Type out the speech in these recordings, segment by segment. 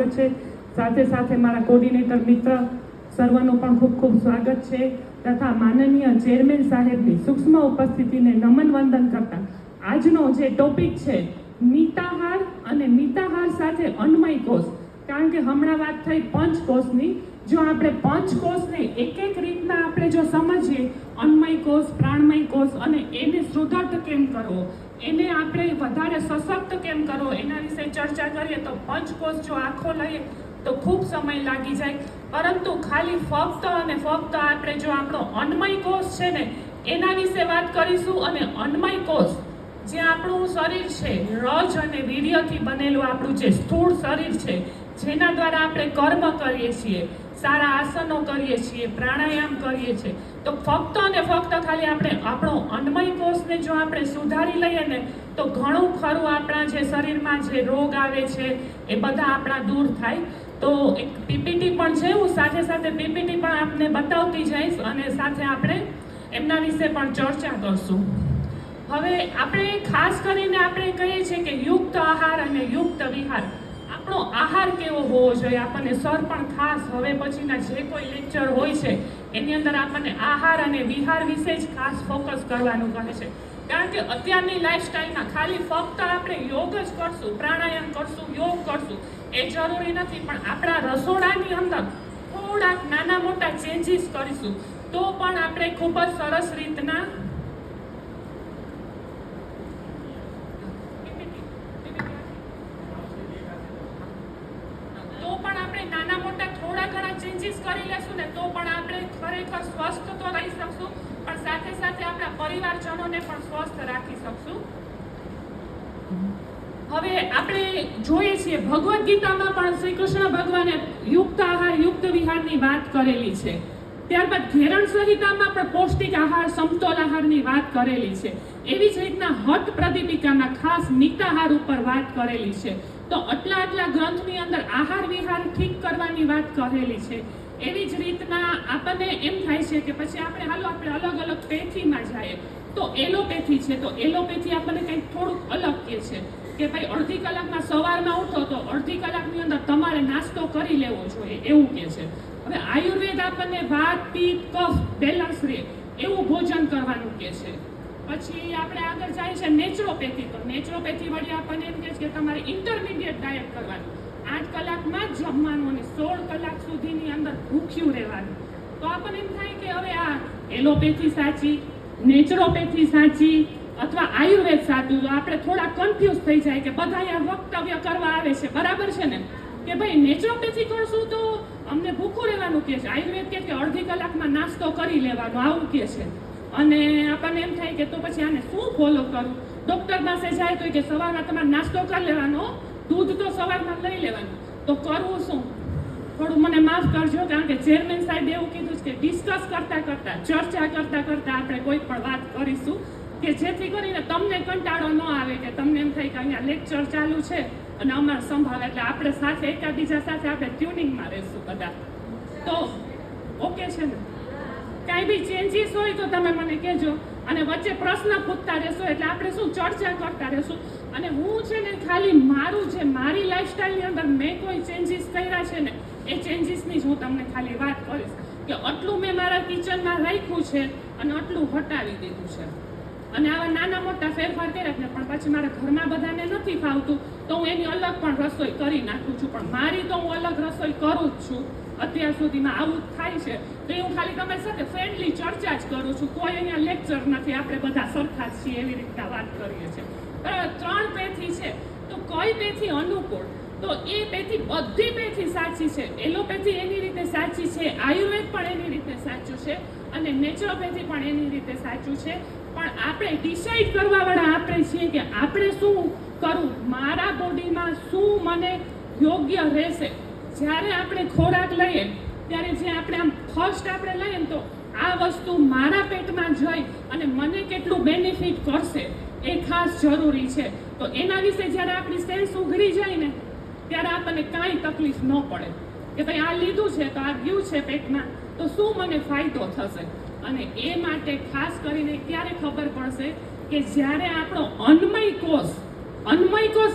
સ્વાગત છે. સાથે સાથે મારા કોર્ડિનેટર મિત્ર સર્વનું પણ ખૂબ ખૂબ સ્વાગત છે તથા માનનીય ચેરમેન સાહેબની સૂક્ષ્મ ઉપસ્થિતિને નમન વંદન કરતા આજનો જે ટોપિક છે મિતાહાર અને મિતાહાર સાથે અન્નમય કોષ, કારણ કે હમણાં વાત થઈ પંચકોષની. જો આપણે પંચકોષને એક એક રીતના આપણે જો સમજીએ, અન્નમય કોષ, પ્રાણમય કોષ, અને એને સુદૃઢ કેમ કરવો, એને આપણે વધારે સશક્ત કેમ કરવો, એના વિશે ચર્ચા કરીએ તો પંચકોષ જો આખો લઈએ તો ખૂબ સમય લાગી જાય. પરંતુ ખાલી ફક્ત અને ફક્ત આપણે જો આપણો અન્નમય કોષ છે ને એના વિશે વાત કરીશું. અને અન્નમય કોષ જે આપણું શરીર છે, રજ અને વીર્યથી બનેલું આપણું જે સ્થૂળ શરીર છે, જેના દ્વારા આપણે કર્મ કરીએ છીએ, સારા આસનો કરીએ છીએ, પ્રાણાયામ કરીએ છીએ, તો ફક્ત અને ફક્ત ખાલી આપણે આપણો અન્નમય કોષને જો આપણે સુધારી લઈએ ને તો ઘણું ખરું આપણા જે શરીરમાં જે રોગ આવે છે એ બધા આપણા દૂર થાય. તો એક પીપીટી પણ છે, હું સાથે સાથે પીપીટી પણ આપને બતાવતી જઈશ અને સાથે આપણે એમના વિશે પણ ચર્ચા કરશું. હવે આપણે ખાસ કરીને આપણે કહીએ છીએ કે યુક્ત આહાર અને યુક્ત વિહાર. આપણો આહાર કેવો હોવો જોઈએ, આપણને સર પણ ખાસ હવે પછીના જે કોઈ લેક્ચર હોય છે એની અંદર આપણને આહાર અને વિહાર વિશે જ ખાસ ફોકસ કરવાનું કહે છે. કારણ કે અત્યારની લાઈફસ્ટાઈલમાં ખાલી ફક્ત આપણે યોગ જ કરશું, પ્રાણાયામ કરશું, યોગ કરશું એ જરૂરી નથી, પણ આપણા રસોડાની અંદર થોડાક નાના મોટા ચેન્જીસ કરીશું તો પણ આપણે ખૂબ જ સરસ રીતના ચેન્જીસ કરી લેશું ને તો પણ આપણે ખરેખર સ્વસ્થ તો રહી શકશું, પણ સાથે સાથે આપણા પરિવારજનોને પણ સ્વસ્થ રાખી શકશું. હવે આપણે જોઈએ છીએ ભગવદ્ ગીતામાં પણ શ્રી કૃષ્ણ ભગવાને યુક્ત આહાર યુક્ત વિહારની વાત કરેલી છે. ત્યારબાદ ઘેરણ સંહિતામાં પણ પૌષ્ટિક આહાર સમતોલ આહારની વાત કરેલી છે. એવી જ રીતના હઠ પ્રદીપિકામાં ખાસ મિતાહાર ઉપર વાત કરેલી છે. તો આટલા ગ્રંથની અંદર આહાર વિહાર ઠીક કરવાની વાત કરેલી છે. એવી જ રીતના આપણને એમ થાય છે કે પછી આપણે અલગ અલગ પેથીમાં જઈએ તો એલોપેથી છે, તો એલોપેથી આપણને કંઈક થોડુંક અલગ કહે છે કે ભાઈ અડધી કલાકમાં સવારમાં ઉઠો તો અડધી કલાકની અંદર તમારે નાસ્તો કરી લેવો જોઈએ એવું કહે છે. હવે આયુર્વેદ આપણને વાત, પિત્ત, કફ બેલેન્સ રહે એવું ભોજન કરવાનું કહે છે. પછી આપણે આગળ જાય છે નેચરોપેથી. તો નેચરોપેથી વળી આપણને એમ કહે છે કે તમારે ઇન્ટરમીડિયેટ ડાયટ કરવાનું, 8 કલાકમાં જ જમવાનું અને 16 કલાક સુધીની અંદર ભૂખ્યું રહેવાનું. તો આપણને એમ થાય કે હવે આ એલોપેથી સાચી, નેચરોપેથી સાચી અથવા આયુર્વેદ સાચું. તો આપણે થોડા કન્ફ્યુઝ થઈ જાય કે બધા અહીંયા વક્તવ્ય કરવા આવે છે, બરાબર છે ને, કે ભાઈ નેચરોપેથી કરશું તો અમને ભૂખું રહેવાનું કહે છે, આયુર્વેદ કહે કે અડધી કલાકમાં નાસ્તો કરી લેવાનો આવું કહે છે. અને આપણને એમ થાય કે તો પછી આને શું ફોલો કરવું. ડૉક્ટર પાસે જાય તો કે સવારમાં તમારે નાસ્તો કરી લેવાનો, દૂધ તો સવારમાં લઈ લેવાનું. તો કરવું શું? થોડું મને માફ કરજો, કારણ કે ચેરમેન સાહેબ એવું કીધું છે કે ડિસ્કસ કરતાં ચર્ચા કરતાં આપણે કોઈ પણ વાત કરીશું કે જેથી કરીને તમને કંટાળો ન આવે, કે તમને એમ થાય કે અહીંયા લેક્ચર ચાલુ છે અને અમારે સંભાળે, એટલે આપણે સાથે એકાબીજા સાથે આપણે ટ્યુનિંગમાં રહેશું બધા. તો ઓકે છે ને? કાંઈ બી ચેન્જીસ હોય તો તમે મને કહેજો અને વચ્ચે પ્રશ્ન પૂછતા રહેશો, એટલે આપણે શું ચર્ચા કરતા રહેશું. અને હું છે ને ખાલી મારું જે મારી લાઈફસ્ટાઈલની અંદર મેં કોઈ ચેન્જીસ કર્યા છે ને એ ચેન્જીસની જ હું તમને ખાલી વાત કરીશ કે આટલું મેં મારા કિચનમાં રાખ્યું છે અને આટલું હટાવી દીધું છે. અને આવા નાના મોટા ફેરફાર કર્યા છે, પણ પછી મારા ઘરમાં બધાને નથી ફાવતું તો હું એની અલગ પણ રસોઈ કરી નાખું છું. પણ મારી તો હું અલગ રસોઈ કરું જ છું. અત્યાર સુધીમાં આવું થાય છે તો હું ખાલી તમારી સાથે ફ્રેન્ડલી ચર્ચા જ કરું છું. કોઈ અહીંયા લેક્ચર નથી, આપણે બધા સરખા જ છીએ એવી રીતના વાત કરીએ છીએ. 3 પેથી છે તો કઈ પેથી અનુકૂળ? તો એ પેથી બધી પેથી સાચી છે. એલોપેથી એની રીતે સાચી છે, આયુર્વેદ પણ એની રીતે સાચું છે અને નેચરોપેથી પણ એની રીતે સાચું છે. પણ આપણે ડિસાઈડ કરવાવાળા આપણે છીએ કે આપણે શું કરવું, મારા બોડીમાં શું મને યોગ્ય રહેશે. જ્યારે આપણે ખોરાક લઈએ ત્યારે જે આપણે આમ ફર્સ્ટ આપણે લઈએ ને તો આ વસ્તુ મારા પેટમાં જઈ અને મને કેટલું બેનિફિટ કરશે એ ખાસ જરૂરી છે. તો એના વિશે જ્યારે આપણી સેન્સ ઉઘડી જાય ને ત્યારે આપણને કાંઈ તકલીફ ન પડે કે ભાઈ આ લીધું છે તો આ ગયું છે પેટમાં તો શું મને ફાયદો થશે. અને એ માટે ખાસ કરીને ક્યારે ખબર પડશે કે જ્યારે આપણો અન્નમય કોષ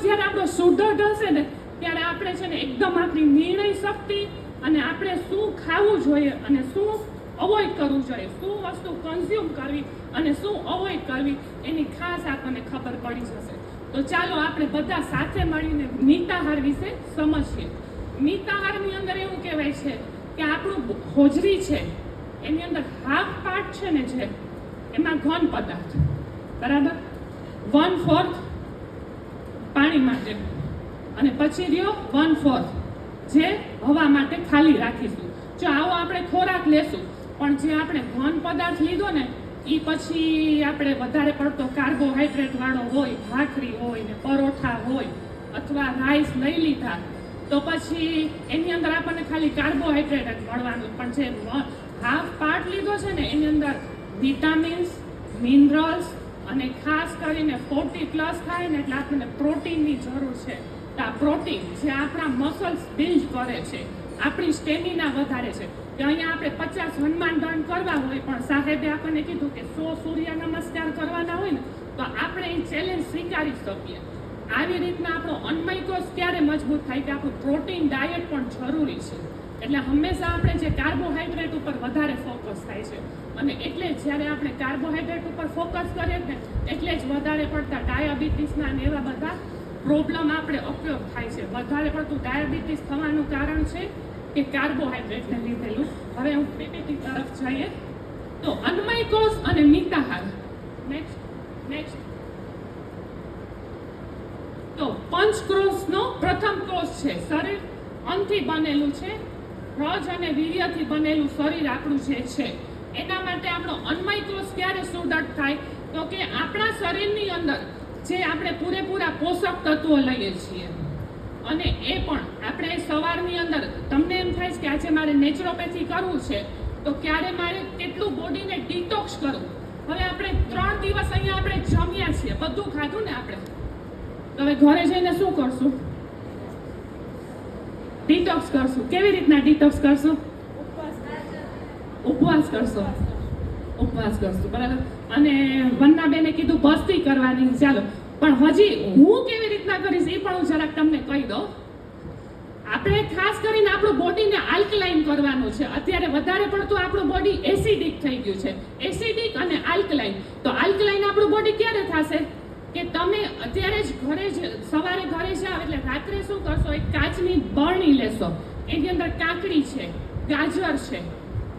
જ્યારે આપણો સુદૃઢ હશે ને ત્યારે આપણે છે ને એકદમ આપણી નિર્ણય શક્તિ અને આપણે શું ખાવું જોઈએ અને શું અવોઇડ કરવું જોઈએ, શું વસ્તુ કન્ઝ્યુમ કરવી અને શું અવોઇડ કરવી, એની ખાસ આપણને ખબર પડી જશે. તો ચાલો આપણે બધા સાથે મળીને મિતાહાર વિશે સમજીએ. મિતાહારની અંદર એવું કહેવાય છે કે આપણું હોજરી છે એની અંદર હાફ પાર્ટ છે ને, જે એમાં ઘન પદાર્થ, બરાબર, 1/4 પાણી માટે અને પછી રહ્યો 1/4 જે હવા માટે ખાલી રાખીશું. જો આવો આપણે ખોરાક લેશું પણ જે આપણે ઘન પદાર્થ લીધો ને એ પછી આપણે વધારે પડતો કાર્બોહાઈડ્રેટ વાળો હોય, ભાખરી હોય ને પરોઠા હોય અથવા રાઈસ લઈ લીધા તો પછી એની અંદર આપણને ખાલી કાર્બોહાઈડ્રેટ જ મળવાનું. પણ જે હાફ પાર્ટ લીધો છે ને એની અંદર વિટામિન્સ, મિનરલ્સ અને ખાસ કરીને 40+ થાય ને એટલે આપણને પ્રોટીનની જરૂર છે. તો આ પ્રોટીન જે આપણા મસલ્સ બિલ્ડ કરે છે, આપણી સ્ટેમિના વધારે છે. કે અહીંયા આપણે 50 હનુમાન દંડ કરવા હોય પણ સાહેબે આપણને કીધું કે 100 સૂર્ય નમસ્કાર કરવાના હોય ને તો આપણે એ ચેલેન્જ સ્વીકારી શકીએ. આવી રીતના આપણો અન્નમય કોષ ક્યારે મજબૂત થાય કે આપણું પ્રોટીન ડાયટ પણ જરૂરી છે. એટલે હંમેશા આપણે જે કાર્બોહાઈડ્રેટ ઉપર વધારે ફોકસ થાય છે અને એટલે જ જ્યારે આપણે કાર્બોહાઈડ્રેટ ઉપર ફોકસ કરીએ ને એટલે જ વધારે પડતા ડાયાબિટીસના અને એવા બધા પ્રોબ્લેમ આપણે ઉપયોગ થાય છે. વધારે પડતું ડાયાબિટીસ થવાનું કારણ છે કે કાર્બોહાઈડ્રેટને લીધેલું. હવે હું પીપીટી તરફ જઈએ તો અન્નમય કોષ અને મિતાહાર. નેક્સ્ટ તો પંચકોષનો પ્રથમ કોષ છે. શરીર અન્નથી બનેલું છે. રજ અને વીર્યથી બનેલું શરીર આપણું જે છે એના માટે આપણો અન્નમય કોષ ક્યારે સુદૃઢ થાય તો કે આપણા શરીરની અંદર જે આપણે પૂરેપૂરા પોષક તત્વો લઈએ છીએ અને એ પણ આપણે સવારની અંદર તમને એમ થાય કે આજે મારે નેચરોપેથી કરવું છે તો ક્યારે મારે કેટલું બોડીને ડિટોક્સ કરવું. હવે આપણે 3 દિવસ અહીંયા આપણે જમ્યા છીએ, બધું ખાધું ને આપણે, તો હવે ઘરે જઈને શું કરશું? ડિટોક્સ કરશું. કેવી રીતના ડિટોક્સ કરશું? ઉપવાસ કરશો. બરાબર. અને વંદનાબેને કીધું ભસ્તી કરવાની, ચાલો. પણ હજી હું કેવી રીતના કરીશ એ પણ હું જરાક તમને કહી દઉં. આપણે ખાસ કરીને આપણું બોડીને આલ્કલાઇન કરવાનું છે. અત્યારે વધારે પડતું આપણું બોડી એસિડિક થઈ ગયું છે. એસિડિક અને આલ્કલાઇન. તો આલ્કલાઇન આપણું બોડી ક્યારે થશે કે તમે અત્યારે જ ઘરે જ સવારે ઘરે જાઓ એટલે રાત્રે શું કરશો? એક કાચની બરણી લેશો, એની અંદર કાકડી છે, ગાજર છે,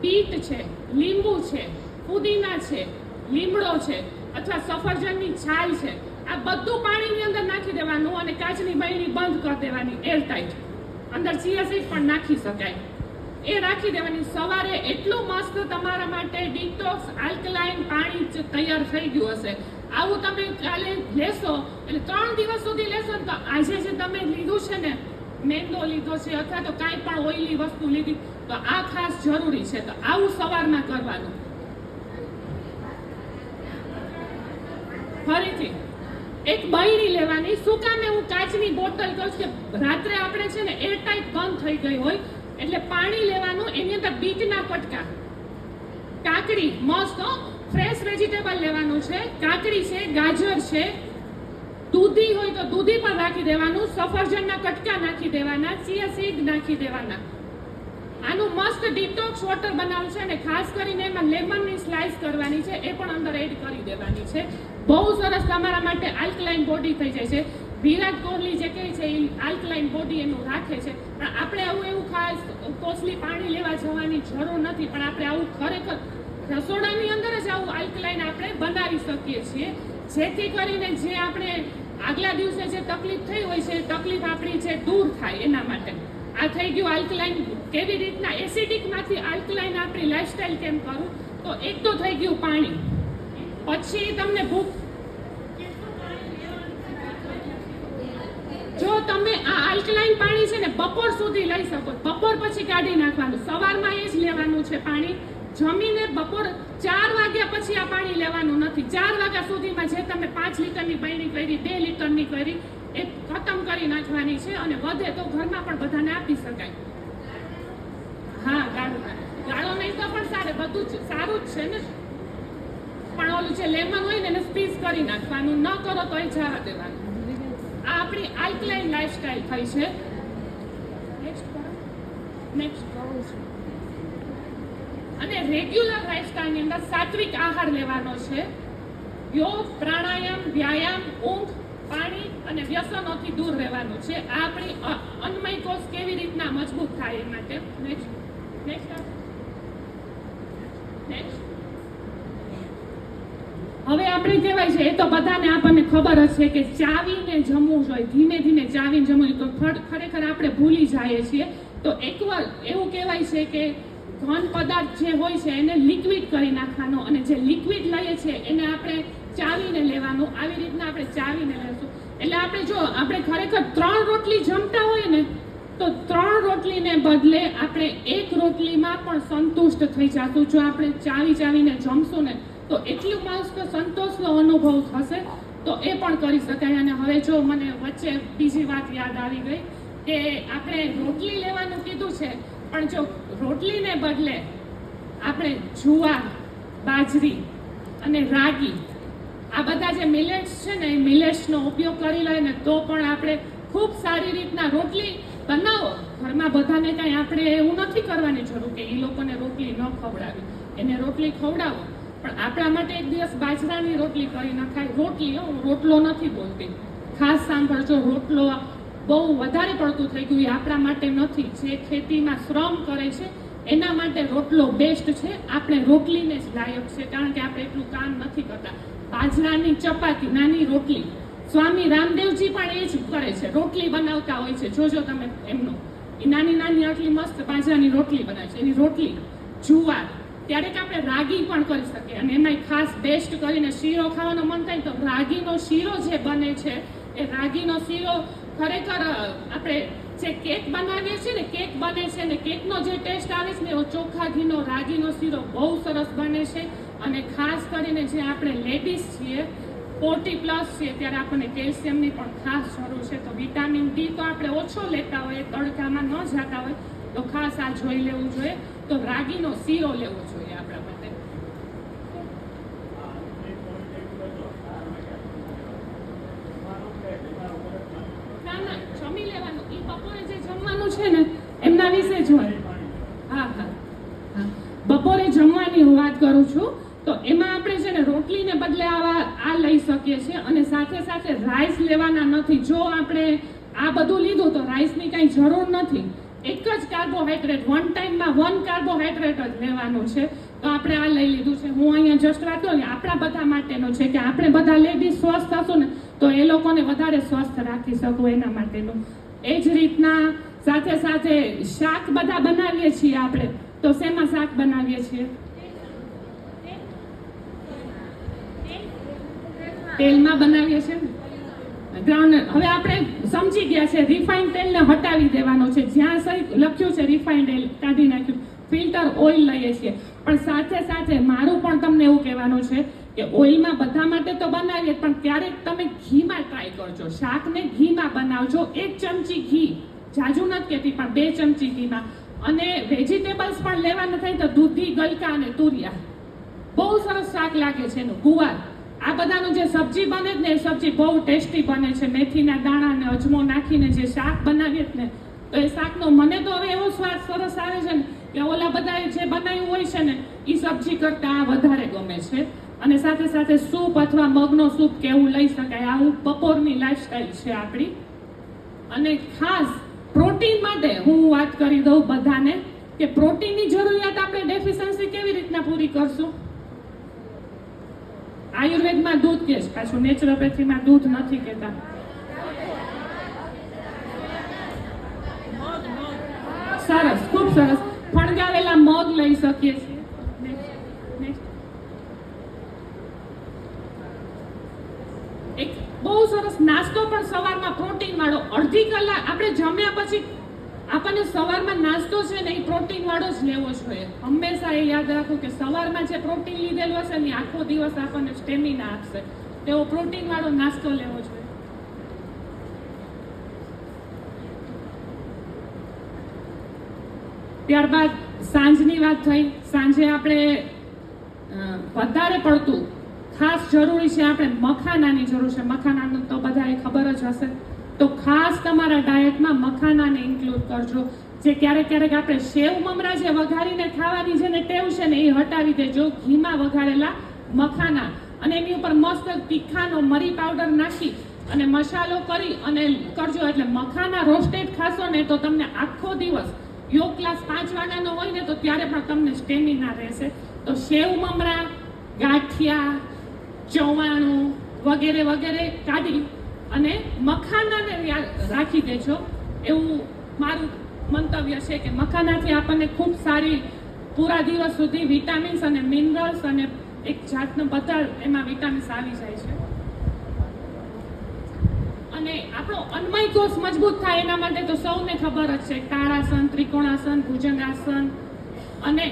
બીટ છે, લીંબુ છે, પુદીના છે, લીમડો છે અથવા સફરજનની છાલ છે. આ બધું પાણીની અંદર નાખી દેવાનું અને કાચની બરણી બંધ કરી દેવાની એરટાઈટ. અંદર ચિયા સીડ પણ નાખી શકાય. એ રાખી દેવાની. સવારે એટલું મસ્ત તમારા માટે ડિટોક્સ આલ્કલાઇન પાણી તૈયાર થઈ ગયું હશે. આવું તમે કાલે લેશો એટલે 3 દિવસ સુધી લેશો ને તો આજે જે તમે લીધું છે ને, મેંદો લીધો છે અથવા તો કાંઈ પણ ઓઇલી વસ્તુ લીધી તો આ ખાસ જરૂરી છે. તો આવું સવારમાં કરવાનું. ફરીથી એક બરણી લેવાની. શું કામે હું કાચની બોટલ કહું છું કે રાત્રે આપણે છે ને એરટાઈટ બંધ થઈ ગઈ હોય એટલે પાણી લેવાનું. એની અંદર બીટના કટકા, કાકડી મસ્ત ફ્રેશ વેજીટેબલ લેવાનું છે, કાકડી છે, ગાજર છે, દૂધી હોય તો દૂધી પણ રાખી દેવાનું, સફરજનના કટકા નાખી દેવાના, ચિયા સીડ નાખી દેવાના. આનું મસ્ત ડિટોક્સ વોટર બનાવવું છે અને ખાસ કરીને એમાં લેમનની સ્લાઇસ કરવાની છે, એ પણ અંદર એડ કરી દેવાની છે. બહુ સરસ તમારા માટે આલ્કલાઇન બોડી થઈ જાય છે. વિરાટ કોહલી જે કહે છે એ આલ્કલાઇન બોડી એનું રાખે છે. પણ આપણે એવું ખાસ કોસલી પાણી લેવા જવાની જરૂર નથી. પણ આપણે આવું ખરેખર રસોડાની અંદર જ આવું આલ્કલાઇન આપણે બનાવી શકીએ છીએ, જેથી કરીને જે આપણે આગલા દિવસે જે તકલીફ થઈ હોય છે એ તકલીફ આપણી જે દૂર થાય એના માટે. આ થઈ ગયું આલ્કલાઇન. કેવી રીતના એસિડિકમાંથી આલ્કલાઇન આપણી લાઈફસ્ટાઈલ કેમ કરું તો એક તો થઈ ગયું પાણી. પછી તમને ભૂખ, જો તમે આ આલ્કલાઇન પાણી છે ને બપોર સુધી લઈ શકો, બપોર પછી કાઢી નાખવાનું. સવારમાં એ જ લેવાનું છે પાણી. જમીને બપોર 4 વાગ્યા પછી આ પાણી લેવાનું નથી. 4 વાગ્યા સુધીમાં જે તમે 5 લીટરની બરણી કરી, 2 લીટરની કરી એ ખતમ કરી નાખવાની છે. અને વધે તો ઘરમાં પણ બધાને આપી શકાય. હા, ગાળો નહીં તો પણ બધું જ સારું જ છે ને. પણ ઓલું જે લેમન હોય ને એને સ્પીસ કરી નાખવાનું, ન કરો તો એ જવા દેવાનું. આ આપણી આલ્કલાઇન લાઈફસ્ટાઈલ થઈ છે. નેક્સ્ટ કરો, નેક્સ્ટ કરું છું. અને રેગ્યુલર લાઈફસ્ટાઈલની અંદર સાત્વિક આહાર લેવાનો છે. યોગ, પ્રાણાયામ, વ્યાયામ, ઊંઘ, પાણી અને વ્યસનોથી દૂર રહેવાનું છે. આ આપણી અન્નમય કોષ કેવી રીતના મજબૂત થાય એ માટે. Next next next. હવે આપણે કહેવાય છે, એ તો બધાને આપણને ખબર જ છે કે ચાવીને જમવું જોઈએ, ધીમે ધીમે ચાવીને જમવું. તો ખરેખર આપણે ભૂલી જઈએ છીએ. તો એકવાર એવું કહેવાય છે કે ઘન પદાર્થ જે હોય છે એને લિક્વિડ કરી નાખવાનો, અને જે લિક્વિડ લઈએ છીએ એને આપણે ચાવીને લેવાનું. આવી રીતના આપણે ચાવીને લેશું. એટલે આપણે જો આપણે ખરેખર 3 રોટલી જમતા હોય ને, તો 3 રોટલીને બદલે આપણે 1 રોટલીમાં પણ સંતુષ્ટ થઈ જશું. જો આપણે ચાવીને જમશું ને, તો એટલું મસ્ત સંતોષનો અનુભવ થશે. તો એ પણ કરી શકાય. અને હવે જો મને વચ્ચે બીજી વાત યાદ આવી ગઈ કે આપણે રોટલી લેવાનું કીધું છે, પણ જો રોટલીને બદલે આપણે જુવાર, બાજરી અને રાગી, આ બધા જે મિલેટ્સ છે ને, એ મિલેટ્સનો ઉપયોગ કરી લઈએ ને, તો પણ આપણે ખૂબ સારી રીતના રોટલી બનાવો. ઘરમાં બધાને કાંઈ આપણે એવું નથી કરવાની જરૂર કે એ લોકોને રોટલી ન ખવડાવી, એને રોટલી ખવડાવો. પણ આપણા માટે એક દિવસ બાજરાની રોટલી કરી નખાય. રોટલી, હું રોટલો નથી બોલતી, ખાસ સાંભળજો. રોટલો બહુ વધારે પડતું થઈ ગયું, એ આપણા માટે નથી. જે ખેતીમાં શ્રમ કરે છે એના માટે રોટલો બેસ્ટ છે. આપણે રોટલીને જ લાયક છે, કારણ કે આપણે એટલું કામ નથી કરતા. બાજરાની ચપાતી, નાની રોટલી, સ્વામી રામદેવજી પણ એ જ કરે છે, રોટલી બનાવતા હોય છે. જોજો તમે એમનું, એ નાની નાની આટલી મસ્ત બાજરાની રોટલી બનાવે છે. એની રોટલી, જુવાર, ક્યારેક આપણે રાગી પણ કરી શકીએ. અને એમાંય ખાસ બેસ્ટ કરીને શીરો ખાવાનો મન થાય તો રાગીનો શીરો જે બને છે, એ રાગીનો શીરો ખરેખર આપણે જે કેક બનાવીએ છીએ ને, કેક બને છે ને, કેકનો જે ટેસ્ટ આવે છે ને, એવો ચોખ્ખા ઘીનો રાગીનો શીરો બહુ સરસ બને છે. અને ખાસ કરીને જે આપણે લેડીઝ છીએ, 40+ છીએ, ત્યારે આપણને કેલ્શિયમની પણ ખાસ જરૂર છે. તો વિટામિન ડી તો આપણે ઓછો લેતા હોય, તડકામાં ન જતા હોય, તો ખાસ આ જોઈ લેવું જોઈએ. તો રાગીનો શીરો લેવો જોઈએ આપણા માટે. ના ના, જમી લેવાનું. એ બપોરે જે જમવાનું છે ને, એમના વિશે જ હોય. હા હા હા, બપોરે જમવાની હું વાત કરું છું. તો એમાં આપણે છે ને, રોટલીને બદલે આ લઈ શકીએ છીએ. અને સાથે સાથે રાઈસ લેવાના નથી. જો આપણે આ બધું લીધું તો રાઈસની કાંઈ જરૂર નથી. એક જ કાર્બોહાઈડ્રેટ, વન ટાઈમમાં 1 કાર્બોહાઈડ્રેટ જ લેવાનું છે. તો આપણે આ લઈ લીધું છે. હું અહીંયા જસ્ટ વાત કરું, આપણા બધા માટેનો છે કે આપણે બધા લેડીઝ સ્વસ્થ હશું ને, તો એ લોકોને વધારે સ્વસ્થ રાખી શકું, એના માટેનું. એ જ રીતના સાથે સાથે શાક બધા બનાવીએ છીએ આપણે. તો શેમાં શાક બનાવીએ છીએ? તેલમાં બનાવીએ છીએ ને, ગ્રાઉન્ડ. હવે આપણે સમજી ગયા છે, રિફાઇન્ડ તેલને હટાવી દેવાનો છે. જ્યાં સહી લખ્યું છે રિફાઇન્ડ તેલ કાઢી નાખ્યું, ફિલ્ટર ઓઇલ લઈએ છીએ. પણ સાથે સાથે મારું પણ તમને એવું કહેવાનું છે કે ઓઇલમાં બધા માટે તો બનાવીએ, પણ ક્યારેક તમે ઘીમાં ટ્રાય કરજો. શાકને ઘીમાં બનાવજો. 1 ચમચી ઘી, જાજુ નથી કહેતી, પણ 2 ચમચી ઘીમાં. અને વેજીટેબલ્સ પણ લેવાના થાય તો દૂધી, ગલકા અને તુરિયા, બહુ સરસ શાક લાગે છે એનું. ગુવાર, આ બધાનું જે સબ્જી બને ને, એ સબ્જી બહુ ટેસ્ટી બને છે. મેથીના દાણા અને અજમો નાખીને જે શાક બનાવીએ ને, તો એ શાકનો મને તો હવે એવો સ્વાદ સરસ આવે છે ને કે ઓલા બધા જે બનાવ્યું હોય છે ને, એ સબ્જી કરતાં આ વધારે ગમે છે. અને સાથે સાથે સૂપ અથવા મગનો સૂપ કે એવું લઈ શકાય. આવું બપોરની લાઈફસ્ટાઈલ છે આપણી. અને ખાસ પ્રોટીન માટે હું વાત કરી દઉં બધાને કે પ્રોટીનની જરૂરિયાત આપણે ડેફિશિયન્સી કેવી રીતના પૂરી કરશું? આયુર્વેદમાં દૂધ કે છે, પાછું નેચરોપેથીમાં દૂધ નથી કહેતા. સરસ, ખૂબ સરસ. ફણગાવેલા મગ લઈ શકીએ છીએ. એક બહુ સરસ નાસ્તો પણ સવારમાં પ્રોટીન વાળો, અડધી કલાક આપણે જમ્યા પછી આપણને સવારમાં નાસ્તો છે ને, એ પ્રોટીન વાળો જ લેવો જોઈએ. હંમેશા એ યાદ રાખો કે સવારમાં જે પ્રોટીન લીધેલું હશે ને, આખો દિવસ આપણને સ્ટેમિના આપશે. તેવો પ્રોટીન વાળો નાસ્તો લેવો જોઈએ. ત્યારબાદ સાંજની વાત થઈ. સાંજે આપણે વધારે પડતું ખાસ જરૂરી છે, આપણે મખાનાની જરૂર છે. મખાનાનું તો બધાએ ખબર જ હશે. તો ખાસ તમારા ડાયટમાં મખાનાને ઇન્ક્લુડ કરજો. જે ક્યારેક ક્યારેક આપણે સેવ મમરા જે વઘારીને ખાવાની જેને ટેવ છે ને એ હટાવી દેજો. ઘીમાં વઘારેલા મખાના અને એની ઉપર મસ્ત તીખાનો મરી પાવડર નાખી અને મસાલો કરી અને કરજો. એટલે મખાના રોસ્ટેડ ખાશો ને તો તમને આખો દિવસ યોગ ક્લાસ 5 વાગ્યાનો હોય ને તો ત્યારે પણ તમને સ્ટેમિના રહેશે. તો સેવ મમરા, ગાંઠિયા, ચવાણું વગેરે વગેરે કાઢી અને મખાનાને રાખી દેજો. એવું મારું મંતવ્ય છે કે મખાનાથી આપણને ખૂબ સારી પૂરા દિવસ સુધી વિટામિન્સ અને મિનરલ્સ અને એક જાતનો બધા એમાં વિટામિન્સ આવી જાય છે. અને આપણો અન્નમય કોષ મજબૂત થાય એના માટે તો સૌને ખબર જ છે, તાળાસન, ત્રિકોણાસન, ભુજંગાસન અને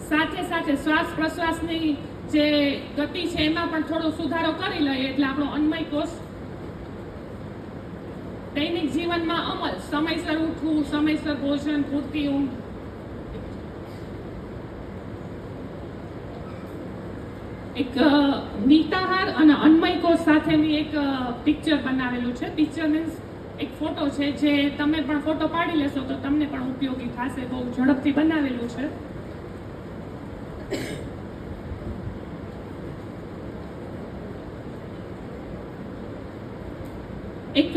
સાથે સાથે શ્વાસ પ્રશ્વાસની જે ગતિ છે એમાં પણ થોડો સુધારો કરી લઈએ એટલે આપણો અન્નમય કોષ. દૈનિક જીવનમાં અમલ, સમયસર ઉઠવું, સમયસર ભોજન, પૂરતી ઊંઘ. એક નીતાહાર અને અન્નમય કોષ સાથેની એક પિક્ચર બનાવેલું છે. પિક્ચર મીન્સ એક ફોટો છે જે તમે પણ ફોટો પાડી લેશો તો તમને પણ ઉપયોગી થશે. બહુ ઝડપથી બનાવેલું છે. એક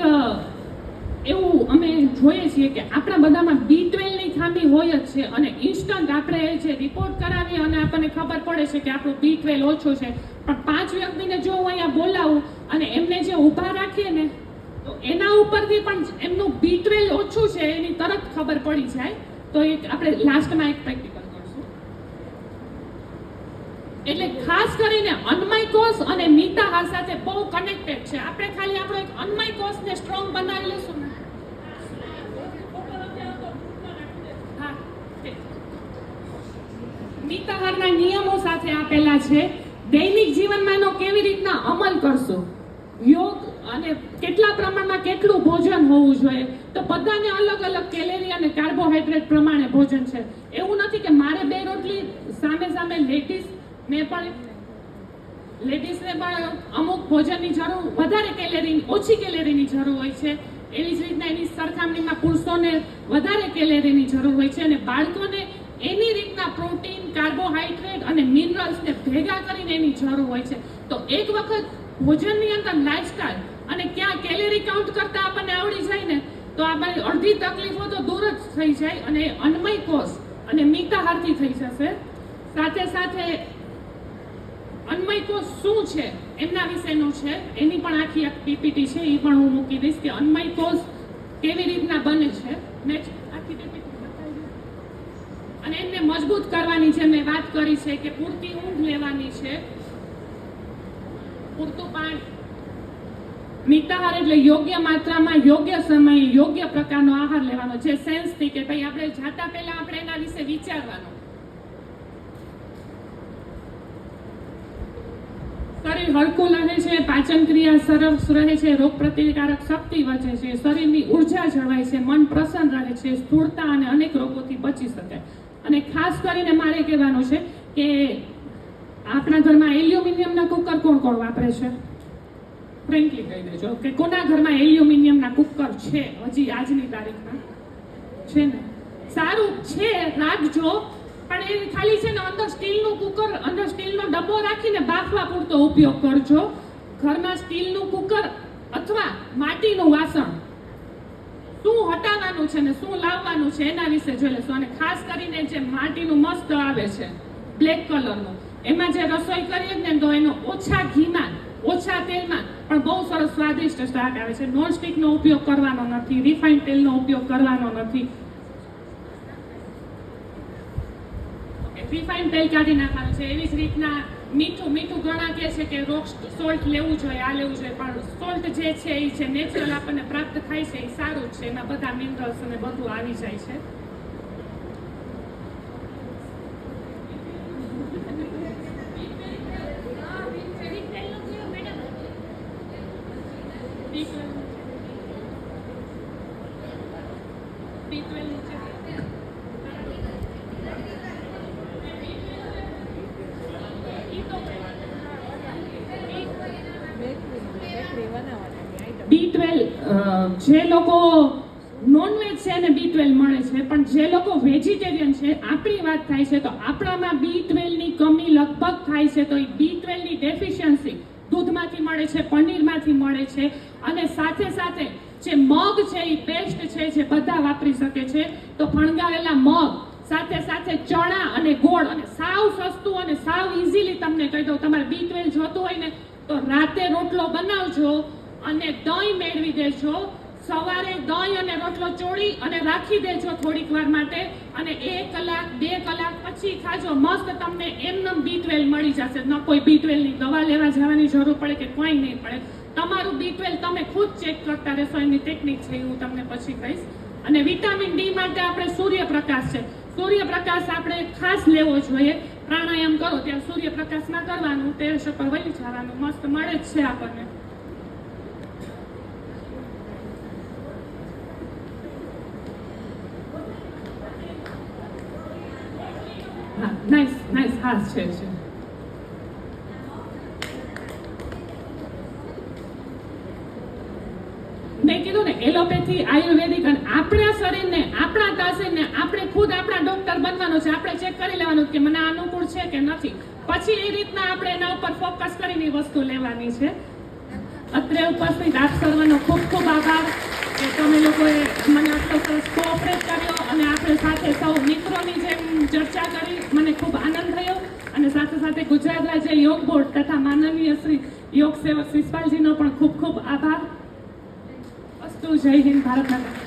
એવું અમે જોઈએ છીએ કે આપણા બધામાં B12 ની ખામી હોય જ છે અને ઇન્સ્ટન્ટ આપણે જે રિપોર્ટ કરાવીએ અને આપણને ખબર પડે છે કે આપણું B12 ઓછું છે, પણ 5 વ્યક્તિને જો હું અહીંયા બોલાવું અને એમને જે ઊભા રાખીએ ને તો એના ઉપરથી પણ એમનું B12 ઓછું છે એની તરત ખબર પડી જાય. તો એક આપણે લાસ્ટમાં એક પ્રેક્ટિકલ કરશું. એટલે ખાસ કરીને અન્નમય કોષ અને નીતાહાર સાથે બહુ કનેક્ટેડ છે. આપણે ખાલી આપણો એક અન્નમય કોષને સ્ટ્રોંગ બનાવી લેશું ને. નીતાહારના નિયમો સાથે આપેલા છે. દૈનિક જીવનમાં એનો કેવી રીતના અમલ કરશો, યોગ અને કેટલા પ્રમાણમાં કેટલું ભોજન હોવું જોઈએ. તો બધાને અલગ અલગ કેલેરી અને કાર્બોહાઈડ્રેટ પ્રમાણે ભોજન છે. એવું નથી કે મારે 2 રોટલી સામે લેડીઝને પણ અમુક ભોજનની જરૂર વધારે કેલેરી, ઓછી કેલેરીની જરૂર હોય છે. એવી જ રીતના એની સરખામણીમાં પુરુષોને વધારે કેલેરીની જરૂર હોય છે અને બાળકોને એની રીતના પ્રોટીન, કાર્બોહાઈડ્રેટ અને મિનરલ્સને ભેગા કરીને એની જરૂર હોય છે. તો એક વખત ભોજનની અંદર લાઈફસ્ટાઈલ અને ક્યાં કેલેરી કાઉન્ટ કરતા આપણને આવડી જાય ને તો આપણે અડધી તકલીફો તો દૂર જ થઈ જાય અને અન્નમય કોષ અને નીતાહારથી થઈ જશે. સાથે સાથે અન્નમય કોષ શું છે એમના વિશેનું છે, એની પણ આખી એક પીપીટી છે, એ પણ હું મૂકી દઈશ કે અન્નમય કોષ કેવી રીતના બને છે. નેક્સ્ટ આખી પીપીટી બતાવી દઉં. અને એમને મજબૂત કરવાની છે મેં વાત કરી છે કે પૂરતી ઊંઘ લેવાની છે, પૂરતું પાણી. નીતાહાર એટલે યોગ્ય માત્રામાં, યોગ્ય સમયે, યોગ્ય પ્રકારનો આહાર લેવાનો. જે સેન્સથી કે ભાઈ આપણે જાતા પહેલા આપણે એના વિશે વિચારવાનું. શરીર હલકું રહે છે, પાચન ક્રિયા સરસ રહે છે, રોગ પ્રતિકારક શક્તિ વધે છે, શરીરની ઉર્જા જળવાય છે, મન પ્રસન્ન રહે છે, સ્થૂળતા અને અનેક રોગોથી બચી શકાય. અને ખાસ કરીને મારે કહેવાનું છે કે આપણા ઘરમાં એલ્યુમિનિયમના કુકર કોણ કોણ વાપરે છે? ફ્રેન્કલી કહી દેજો કે કોના ઘરમાં એલ્યુમિનિયમના કુકર છે હજી આજની તારીખમાં? છે ને? સારું છે, રાખજો. પણ એ ખાલી છે ને અંદર સ્ટીલનું કુકર, અંદર સ્ટીલનો ડબ્બો રાખીને બાફવા પૂરતો ઉપયોગ કરજો. ઘરમાં સ્ટીલનું કુકર અથવા માટીનું વાસણ શું હટાવવાનું છે ને શું લાવવાનું છે એના વિશે જોઈ લેશો. અને ખાસ કરીને જે માટીનું મસ્ત આવે છે બ્લેક કલરનું, એમાં જે રસોઈ કરીએ ને તો એનો ઓછા ઘીમાં, ઓછા તેલમાં પણ બહુ સરસ સ્વાદિષ્ટ શાક આવે છે. નોન સ્ટિકનો ઉપયોગ કરવાનો નથી, રિફાઇન્ડ તેલનો ઉપયોગ કરવાનો નથી. રિફાઇન્ડ તેલ કાઢી નાખવાનું છે. એવી જ રીતના મીઠું ઘણા કહે છે કે રોક સોલ્ટ લેવું જોઈએ, આ લેવું જોઈએ, પણ સોલ્ટ જે છે એ છે નેચરલ આપણને પ્રાપ્ત થાય છે, એ સારું જ છે. એમાં બધા મિનરલ્સ અને બધું આવી જાય છે. B12 જે લોકો નોનવેજ છે એને B12 મળે છે, પણ જે લોકો વેજીટેરિયન છે, આપણી વાત થાય છે તો આપણામાં B12 ની કમી લગભગ થાય છે. તો એ B12 ની ડેફિશિયન્સી દૂધમાંથી મળે છે, પનીરમાંથી મળે છે, અને સાથે સાથે જે મગ છે એ બેસ્ટ છે, જે બધા વાપરી શકે છે. તો ફણગાવેલા મગ સાથે સાથે ચણા અને ગોળ, અને સાવ સસ્તું અને સાવ ઇઝીલી તમને કહી દઉં, તમારે B12 જોતું હોય ને તો રાતે રોટલો બનાવજો અને દહીં મેળવી દેજો. સવારે દહીં અને રોટલો ચોળી અને રાખી દેજો થોડીક વાર માટે, અને 1 કલાક 2 કલાક પછી ખાજો. મસ્ત તમને એમનેમ B12 મળી જશે. ન કોઈ B12 ની દવા લેવા જવાની જરૂર પડે કે કોઈ નહીં પડે. તમારું B12 તમે ખુદ ચેક કરતા રહેશો. એની ટેકનિક છે હું તમને પછી કહીશ. અને વિટામિન ડી માટે આપણે સૂર્યપ્રકાશ છે, સૂર્યપ્રકાશ આપણે ખાસ લેવો જોઈએ. પ્રાણાયામ કરો ત્યારે સૂર્યપ્રકાશમાં કરવાનું, ટેરેસ પર વહી જવાનું, મસ્ત મળે જ છે આપણને. હા, નાઈસ નાઈસ, હા છે. મેં કીધું ને, એલોપેથી, આયુર્વેદિક, અને આપણા શરીરને, આપણા તાસીરને આપણે ખુદ આપણા ડોક્ટર બનવાનો છે. આપણે ચેક કરી લેવાનું કે મને અનુકૂળ છે કે નથી, પછી એ રીતના આપણે એના ઉપર ફોકસ કરીને વસ્તુ લેવાની છે. અત્રે ઉપસ્થિત આપ સર્વનો ખૂબ ખૂબ આભાર કે તમે લોકોએ મને આટલો સરસ કોઓપરેટ કર્યો, અને આપણે સાથે સૌ મિત્રોની જેમ ચર્ચા કરી. મને ખૂબ આનંદ થયો. અને સાથે સાથે ગુજરાત રાજ્ય યોગ બોર્ડ તથા માનનીય શ્રી યોગ સેવક શિષપાલજીનો પણ ખૂબ ખૂબ આભાર. અસ્તુ. જય હિન્દ, ભારત માતા.